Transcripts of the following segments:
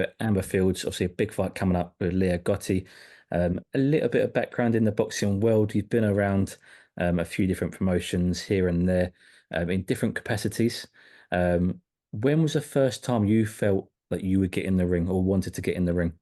But Amber Fields, obviously a big fight coming up with Leah Gotti. A little bit of background in the boxing world. You've been around a few different promotions here and there in different capacities. Um, when was the first time you felt that you would get in the ring or wanted to get in the ring?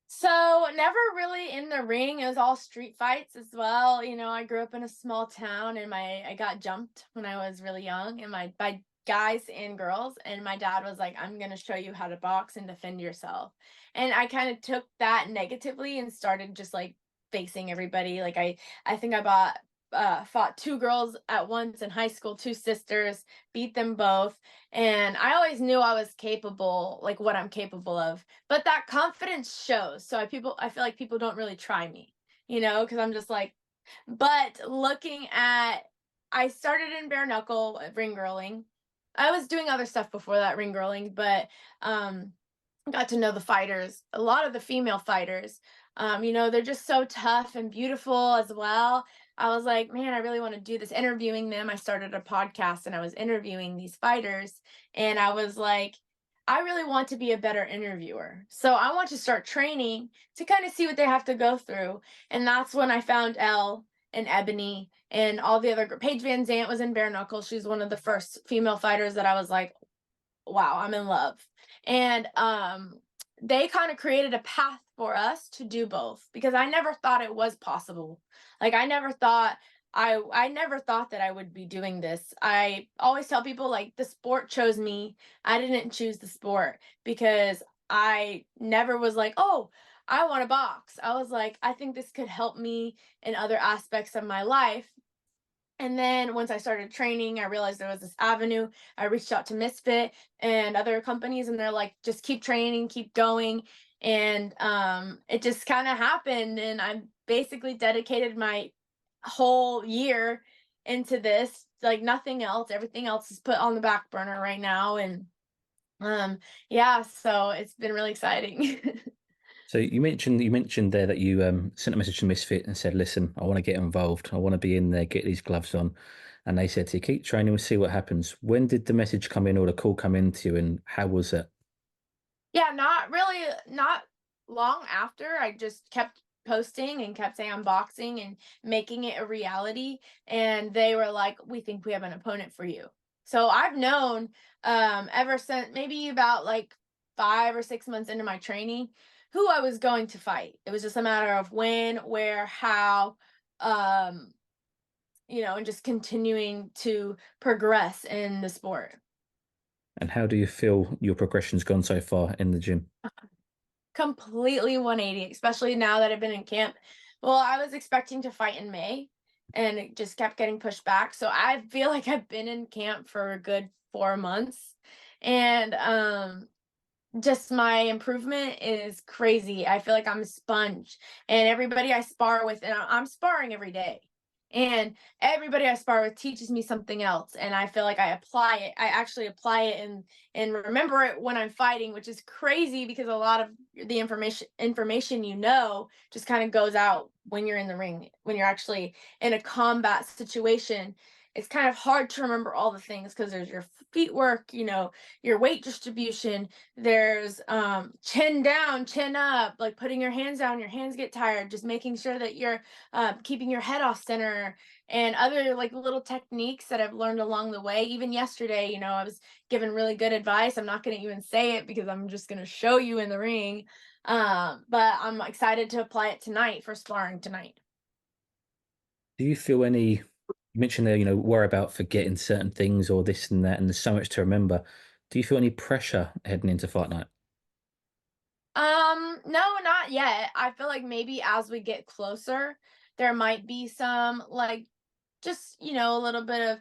So never really in the ring. It was all street fights as well. I grew up in a small town and my I got jumped when I was really young and my by guys and girls, and my dad was like, I'm gonna show you how to box and defend yourself. And I kind of took that negatively and started just like facing everybody. I think I bought fought two girls at once in high school, two sisters, beat them both. And I always knew I was capable, like what I'm capable of, but that confidence shows. So I feel like people don't really try me, because I'm just like, but looking at, I started in bare knuckle ring girling. I was doing other stuff before that ring girling, but um got to know the fighters, a lot of the female fighters. They're just so tough and beautiful as well. I was like, man, I really want to do this. Interviewing them, I started a podcast and I was interviewing these fighters, and I was like, I really want to be a better interviewer. So I want to start training to kind of see what they have to go through. And that's when I found Elle and Ebony and all the other Paige Van Zant was in bare knuckle. She's one of the first female fighters that I was like, wow, I'm in love. And they kind of created a path for us to do both because I never thought it was possible. Like I never thought that I would be doing this. I always tell people like the sport chose me. I didn't choose the sport because I never was like, "Oh, I want to box." I was like, "I think this could help me in other aspects of my life." And then once I started training, I realized there was this avenue. I reached out to Misfit and other companies, and they're like, just keep training, keep going. And it just kind of happened. And I basically dedicated my whole year into this, like nothing else. Everything else is put on the back burner right now. And yeah, so it's been really exciting. So you mentioned there that you sent a message to Misfit and said, "Listen, I want to get involved. I want to be in there, get these gloves on." And they said to you, "Keep training, we'll see what happens." When did the message come in or the call come into you, and how was it? Yeah, not really, not long after. I just kept posting and kept saying I'm boxing and making it a reality. And they were like, we think we have an opponent for you. So I've known ever since maybe about like 5 or 6 months into my training who I was going to fight. It was just a matter of when, where, how, um, and just continuing to progress in the sport. And how do you feel your progression's gone so far in the gym? Completely 180, especially now that I've been in camp. Well, I was expecting to fight in May and it just kept getting pushed back. So I feel like I've been in camp for a good 4 months. And just my improvement is crazy. I feel like I'm a sponge. And everybody I spar with, and I'm sparring every day. And everybody I spar with teaches me something else. And I feel like I apply it. I actually apply it and remember it when I'm fighting, which is crazy because a lot of the information just kind of goes out when you're in the ring, when you're actually in a combat situation. It's kind of hard to remember all the things because there's your feet work, your weight distribution, there's chin down, chin up, like putting your hands down, your hands get tired, just making sure that you're keeping your head off center, and other like little techniques that I've learned along the way. Even yesterday, I was given really good advice. I'm not going to even say it because I'm just going to show you in the ring. But I'm excited to apply it tonight for sparring tonight. Do you feel any, you mentioned there, worry about forgetting certain things or this and that, and there's so much to remember. Do you feel any pressure heading into fight night? No, not yet. I feel like maybe as we get closer, there might be some like just, a little bit of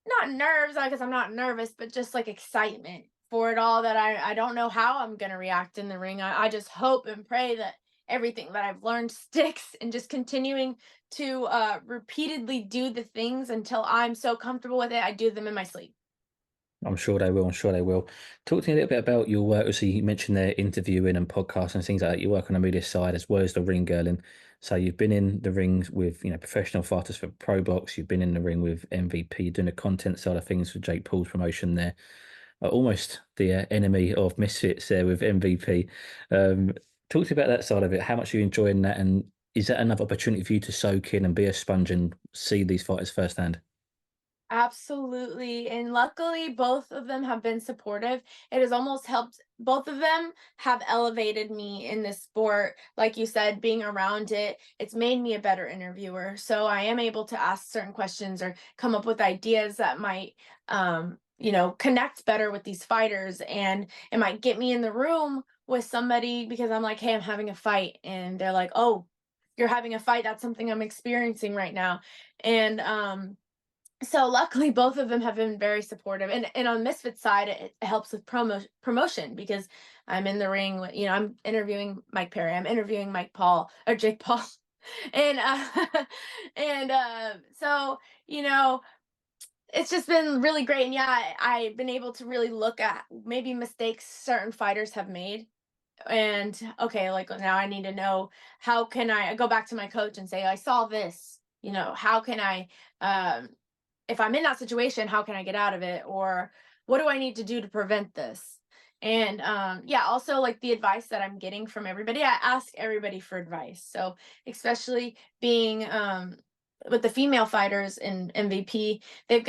not nerves, because I'm not nervous, but just like excitement for it all that I don't know how I'm gonna react in the ring. I just hope and pray that everything that I've learned sticks and just continuing to repeatedly do the things until I'm so comfortable with it, I do them in my sleep. I'm sure they will. I'm sure they will. Talk to me a little bit about your work. So you mentioned there interviewing and podcasts and things like that. You work on the media side as well as the ring girling. So you've been in the rings with professional fighters for Pro Box. You've been in the ring with MVP, doing the content side of things for Jake Paul's promotion there. almost the enemy of Misfits there with MVP. Um, Talk to me about that side of it. How much are you enjoying that, and is that another opportunity for you to soak in and be a sponge and see these fighters firsthand? Absolutely. And luckily, both of them have been supportive. It has almost helped, both of them have elevated me in this sport. Like you said, being around it, it's made me a better interviewer. So I am able to ask certain questions or come up with ideas that might, connect better with these fighters. And it might get me in the room with somebody because I'm like, hey, I'm having a fight. And they're like, oh, you're having a fight. That's something I'm experiencing right now. And, so luckily both of them have been very supportive, and on Misfits side it helps with promotion because I'm in the ring with, I'm interviewing Mike Perry, I'm interviewing Mike Paul or Jake Paul, and so you know it's just been really great. And yeah, I've been able to really look at maybe mistakes certain fighters have made, and okay, like now I need to know, how can I go back to my coach and say I saw this, how can I, um if I'm in that situation, how can I get out of it? Or what do I need to do to prevent this? And yeah, also like the advice that I'm getting from everybody, I ask everybody for advice. So especially being with the female fighters in MVP, they've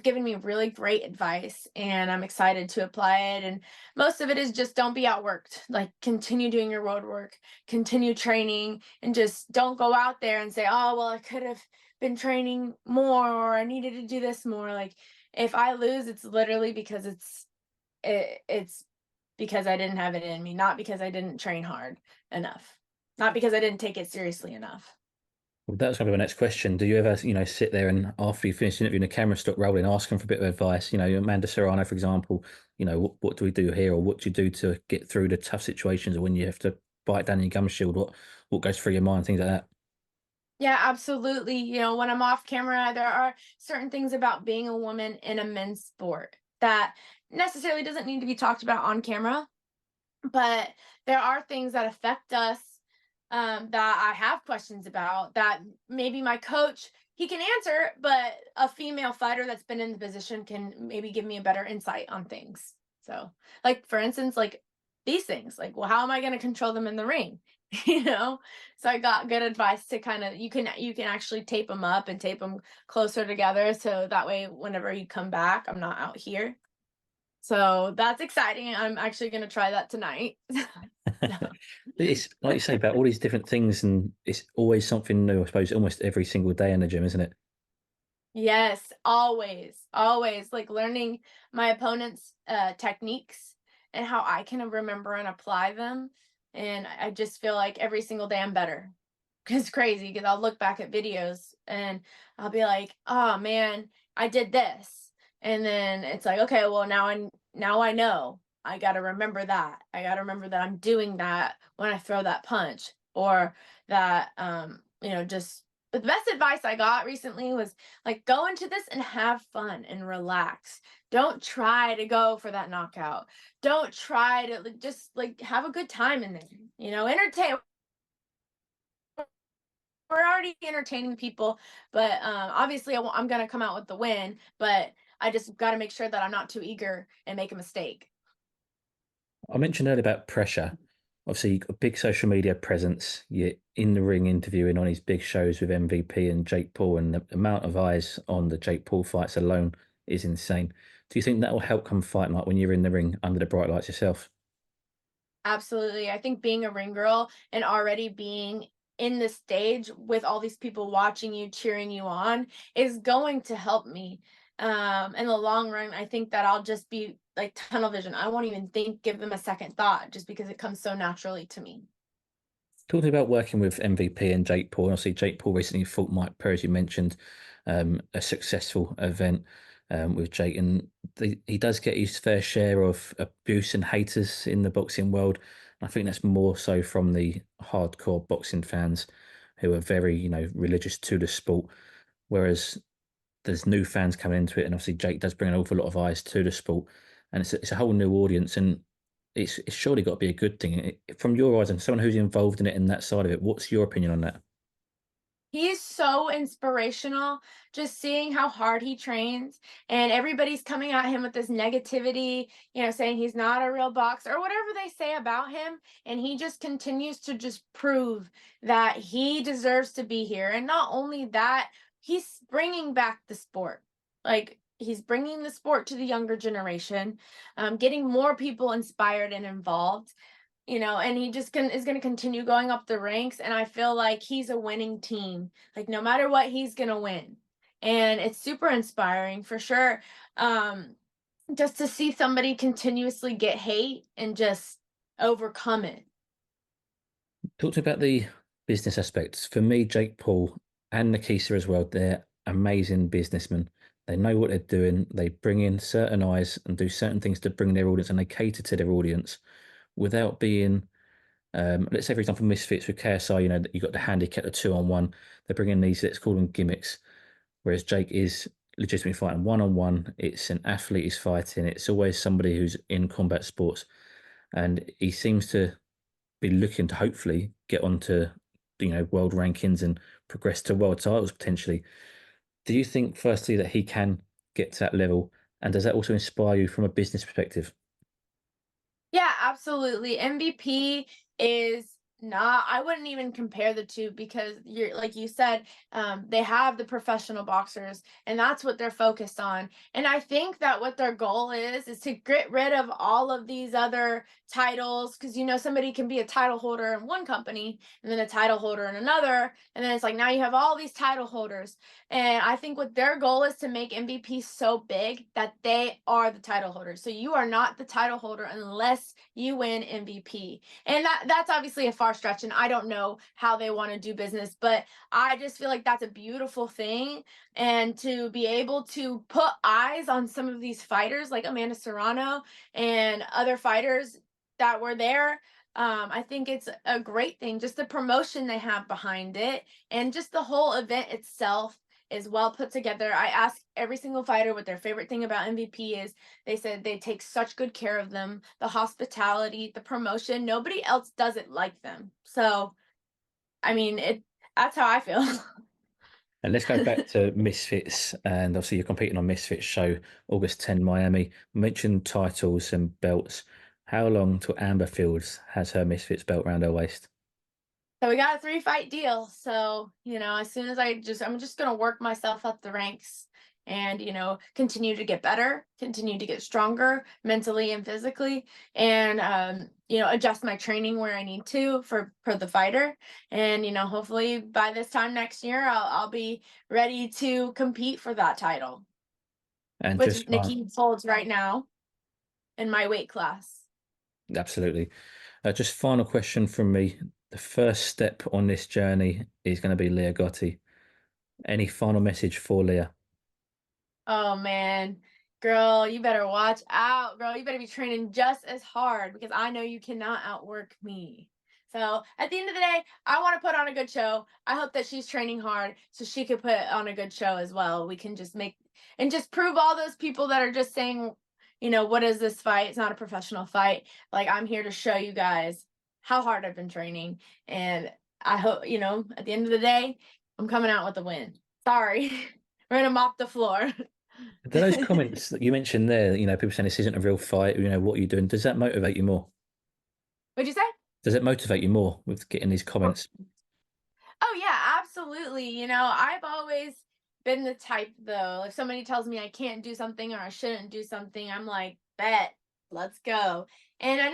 given me really great advice, and I'm excited to apply it. And most of it is just don't be outworked. Like continue doing your road work, continue training, and just don't go out there and say, oh well, I could have been training more or I needed to do this more. Like if I lose, it's literally because it's because I didn't have it in me, not because I didn't train hard enough, not because I didn't take it seriously enough. Well, that was going to be my next question. Do you ever, sit there and after you finish the interview and the camera stop rolling, ask them for a bit of advice? Amanda Serrano, for example, what do we do here, or what do you do to get through the tough situations, or when you have to bite down your gum shield? What goes through your mind? Things like that. Yeah, absolutely. When I'm off camera, there are certain things about being a woman in a men's sport that necessarily doesn't need to be talked about on camera, but there are things that affect us, that I have questions about that maybe my coach he can answer, but a female fighter that's been in the position can maybe give me a better insight on things. So, like for instance, like these things, like, well, how am I going to control them in the ring? you know, so I got good advice to kind of you can actually tape them up and tape them closer together, so that way whenever you come back, I'm not out here. So that's exciting. I'm actually going to try that tonight. It's like you say about all these different things, and it's always something new. I suppose almost every single day in the gym, isn't it? Yes, always, always like learning my opponent's techniques and how I can remember and apply them. And I just feel like every single day I'm better. It's crazy because I'll look back at videos and I'll be like, oh man, I did this. And then it's like, okay, well now I know. I gotta remember that. I gotta remember that I'm doing that when I throw that punch. Or that just the best advice I got recently was like, go into this and have fun and relax. Don't try to go for that knockout. Don't try to like, just like have a good time in there. Entertain. We're already entertaining people, but obviously I'm gonna come out with the win. But I just got to make sure that I'm not too eager and make a mistake. I mentioned earlier about pressure. Obviously, you've got a big social media presence. You're in the ring interviewing on these big shows with MVP and Jake Paul, and the amount of eyes on the Jake Paul fights alone is insane. Do you think that will help come fight night when you're in the ring under the bright lights yourself? Absolutely. I think being a ring girl and already being in the stage with all these people watching you, cheering you on, is going to help me. In the long run, I think that I'll just be like tunnel vision. I won't even give them a second thought just because it comes so naturally to me. Talking about working with MVP and Jake Paul, obviously Jake Paul recently fought Mike Perry, as you mentioned, a successful event with Jake, and he does get his fair share of abuse and haters in the boxing world. I think that's more so from the hardcore boxing fans who are very, religious to the sport, whereas there's new fans coming into it, and obviously Jake does bring an awful lot of eyes to the sport, and it's a whole new audience, and it's surely got to be a good thing. From your eyes and someone who's involved in it and that side of it, what's your opinion on that? He is so inspirational, just seeing how hard he trains, and everybody's coming at him with this negativity, saying he's not a real boxer or whatever they say about him, and he just continues to just prove that he deserves to be here. And not only that, he's bringing back the sport. Like, he's bringing the sport to the younger generation, getting more people inspired and involved, and he just is going to continue going up the ranks. And I feel like he's a winning team. Like, no matter what, he's going to win. And it's super inspiring for sure. Um, just to see somebody continuously get hate and just overcome it. Talking about the business aspects, for me, Jake Paul and Nikisa as well, they're amazing businessmen. They know what they're doing. They bring in certain eyes and do certain things to bring their audience, and they cater to their audience without being, let's say, for example, Misfits with KSI, you got the handicap, the 2-on-1. They bring in these, let's call them gimmicks, whereas Jake is legitimately fighting 1-on-1. It's an athlete he's fighting. It's always somebody who's in combat sports. And he seems to be looking to hopefully get onto world rankings and progress to world titles potentially. Do you think firstly that he can get to that level, and does that also inspire you from a business perspective? Yeah, absolutely. MVP is not, I wouldn't even compare the two because you're like you said, they have the professional boxers and that's what they're focused on. And I think that what their goal is to get rid of all of these other titles because somebody can be a title holder in one company and then a title holder in another. And then it's like now you have all these title holders. And I think what their goal is to make MVP so big that they are the title holders. So you are not the title holder unless you win MVP. And that's obviously a far stretch and I don't know how they want to do business, but I just feel like that's a beautiful thing. And to be able to put eyes on some of these fighters like Amanda Serrano and other fighters that were there, I think it's a great thing. Just the promotion they have behind it and just the whole event itself is well put together. I asked every single fighter what their favorite thing about MVP is. They said they take such good care of them, the hospitality, the promotion. Nobody else does it like them. So, I mean, that's how I feel. And let's go back to Misfits, and obviously you're competing on Misfits show August 10 Miami. Mentioned titles and belts. How long till Amber Fields has her Misfits belt around her waist? So we got a 3-fight deal. So, as soon as I'm just going to work myself up the ranks and, continue to get better, continue to get stronger mentally and physically, and, adjust my training where I need to for the fighter. And, hopefully by this time next year, I'll be ready to compete for that title, And which just fine. Nikki holds right now in my weight class. Absolutely. Just final question from me. The first step on this journey is going to be Leah Gotti. Any final message for Leah? Oh man, girl, you better watch out, girl. You better be training just as hard because I know you cannot outwork me. So at the end of the day, I want to put on a good show. I hope that she's training hard so she could put on a good show as well. We can just make and just prove all those people that are just saying, what is this fight? It's not a professional fight. Like, I'm here to show you guys how hard I've been training. And I hope, at the end of the day, I'm coming out with a win. Sorry. We're gonna mop the floor. Do those comments that you mentioned there, people saying this isn't a real fight, what you're doing, does that motivate you more? What'd you say? Does it motivate you more with getting these comments? Oh yeah, absolutely. I've always been the type though. If somebody tells me I can't do something or I shouldn't do something, I'm like, bet, let's go. And I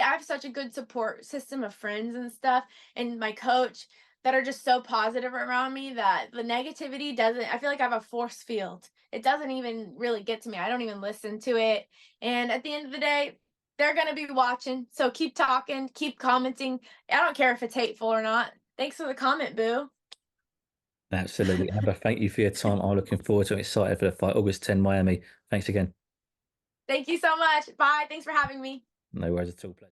have such a good support system of friends and stuff, and my coach that are just so positive around me that the negativity doesn't, I feel like I have a force field. It doesn't even really get to me. I don't even listen to it. And at the end of the day, they're going to be watching. So keep talking, keep commenting. I don't care if it's hateful or not. Thanks for the comment, Boo. Absolutely. Amber, thank you for your time. I'm looking forward to it. Excited for the fight, August 10, Miami. Thanks again. Thank you so much. Bye. Thanks for having me. No worries at all.